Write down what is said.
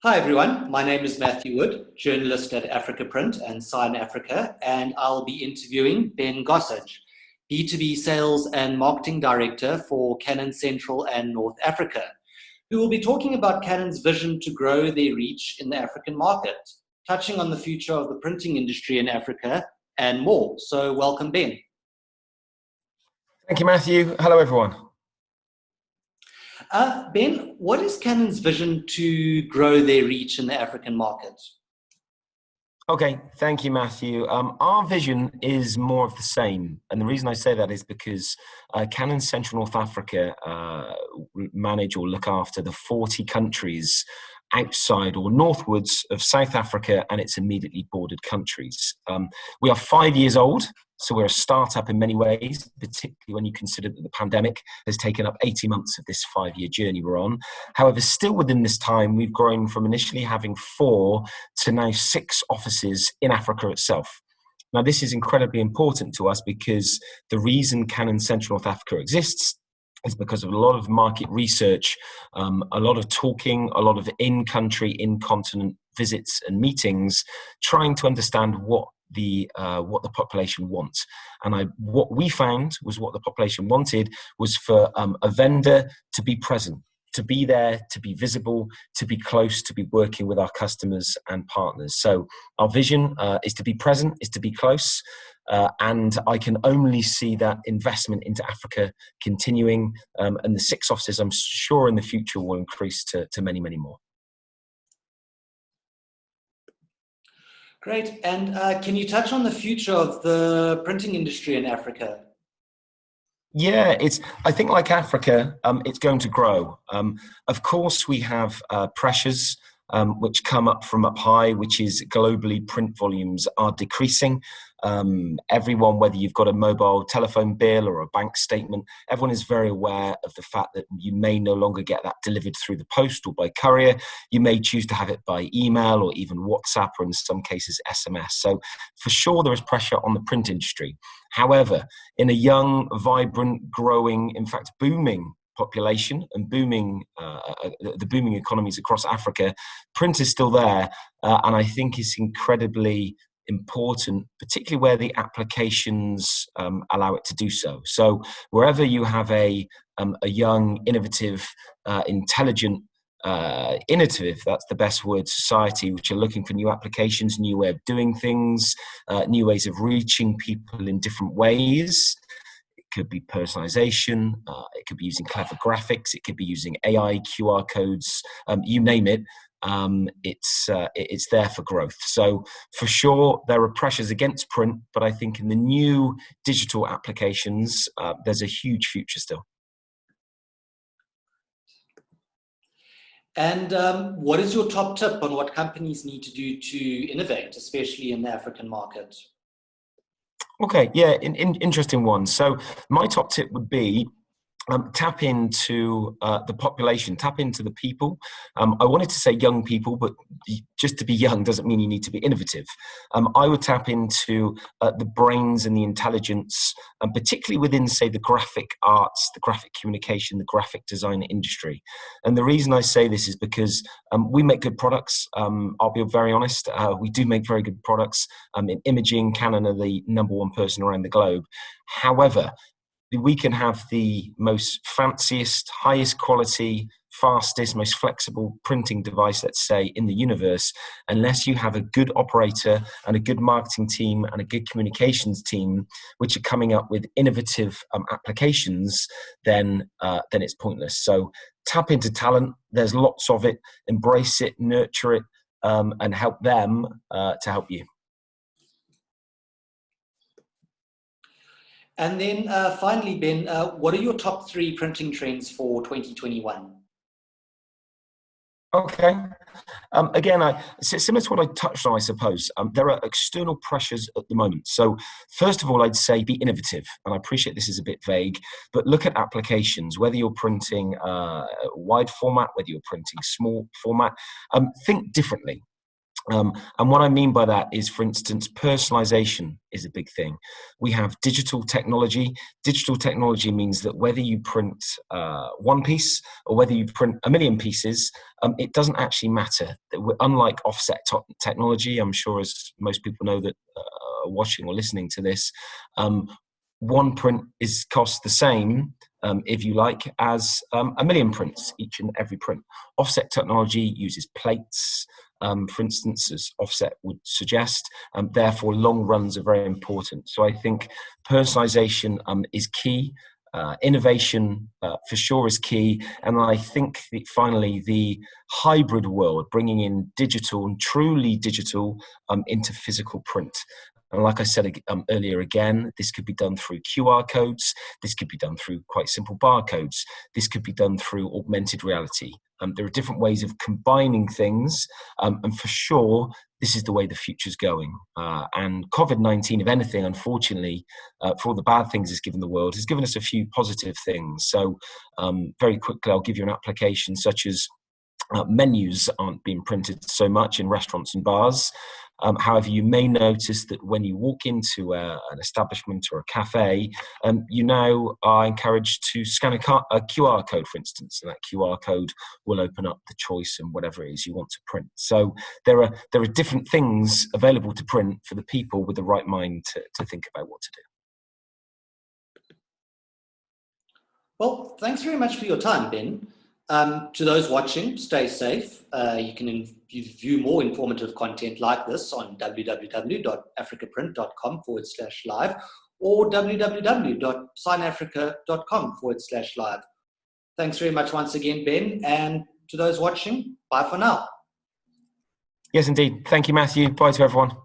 Hi everyone, my name is Matthew Wood, journalist at Africa Print and Sign Africa, and I'll be interviewing Ben Gossage, B2B Sales and Marketing Director for Canon Central and North Africa, who will be talking about Canon's vision to grow their reach in the African market, touching on the future of the printing industry in Africa and more. So welcome, Ben. Thank you, Matthew. Hello, everyone. Ben, what is Canon's vision to grow their reach in the African market? Okay, thank you, Matthew. Our vision is more of the same. And the reason I say that is because Canon Central North Africa manage or look after the 40 countries outside or northwards of South Africa and its immediately bordered countries. We are 5 years old, so we're a startup in many ways, particularly when you consider that the pandemic has taken up 18 months of this 5-year journey we're on. However, still within this time, we've grown from initially having 4 to now 6 offices in Africa itself. Now, this is incredibly important to us because the reason Canon Central North Africa exists is because of a lot of market research, a lot of talking, a lot of in-country, in-continent visits and meetings, trying to understand what the population wants. And what we found was what the population wanted was for a vendor to be present, to be there, to be visible, to be close, to be working with our customers and partners. So our vision is to be present, is to be close, and I can only see that investment into Africa continuing, and the 6 offices, I'm sure in the future, will increase to many, many more. Great. And can you touch on the future of the printing industry in Africa? Yeah, I think like Africa, it's going to grow. Of course, we have pressures which come up from up high, which is globally print volumes are decreasing. Everyone, whether you've got a mobile telephone bill or a bank statement, everyone is very aware of the fact that you may no longer get that delivered through the post or by courier. You may choose to have it by email or even WhatsApp or in some cases SMS. So for sure there is pressure on the print industry. However, in a young, vibrant, growing, in fact booming population and the booming economies across Africa, print is still there, and I think it's incredibly important, particularly where the applications allow it to do so. So wherever you have a young, innovative, intelligent, innovative, that's the best word, society, which are looking for new applications, new way of doing things, new ways of reaching people in different ways. It could be personalization, it could be using clever graphics, it could be using AI, QR codes, you name it. It's there for growth. So for sure, there are pressures against print, but I think in the new digital applications, there's a huge future still. And what is your top tip on what companies need to do to innovate, especially in the African market? Okay, yeah, interesting one. So my top tip would be tap into the population, tap into the people. I wanted to say young people, but just to be young doesn't mean you need to be innovative. I would tap into the brains and the intelligence, particularly within, say, the graphic arts, the graphic communication, the graphic design industry. And the reason I say this is because we make good products. I'll be very honest, we do make very good products. In imaging, Canon are the #1 person around the globe. However, we can have the most fanciest, highest quality, fastest, most flexible printing device, let's say, in the universe. Unless you have a good operator and a good marketing team and a good communications team, which are coming up with innovative applications, then it's pointless. So tap into talent. There's lots of it. Embrace it, nurture it, and help them to help you. And then finally, Ben, what are your top 3 printing trends for 2021? Okay. Again, similar to what I touched on, I suppose, there are external pressures at the moment. So first of all, I'd say be innovative. And I appreciate this is a bit vague, but look at applications, whether you're printing wide format, whether you're printing small format, think differently. And what I mean by that is, for instance, personalization is a big thing. We have digital technology. Digital technology means that whether you print one piece or whether you print a million pieces, it doesn't actually matter. Unlike offset technology, I'm sure as most people know that watching or listening to this, one print costs the same, if you like, as a million prints, each and every print. Offset technology uses plates, for instance, as offset would suggest, and therefore long runs are very important. So I think personalization is key. Innovation for sure is key, and I think finally the hybrid world, bringing in digital and truly digital into physical print. And like I said earlier again, this could be done through QR codes, this could be done through quite simple barcodes, this could be done through augmented reality. There are different ways of combining things, and for sure, this is the way the future's going. And COVID-19, if anything, unfortunately, for all the bad things it's given the world, has given us a few positive things. So very quickly, I'll give you an application such as menus aren't being printed so much in restaurants and bars. However, you may notice that when you walk into an establishment or a cafe, you now are encouraged to scan a QR code, for instance, and that QR code will open up the choice and whatever it is you want to print. So there are different things available to print for the people with the right mind to think about what to do. Well, thanks very much for your time, Ben. To those watching, stay safe. You can view more informative content like this on www.africaprint.com/live or www.signafrica.com/live. Thanks very much once again, Ben. And to those watching, bye for now. Yes, indeed. Thank you, Matthew. Bye to everyone.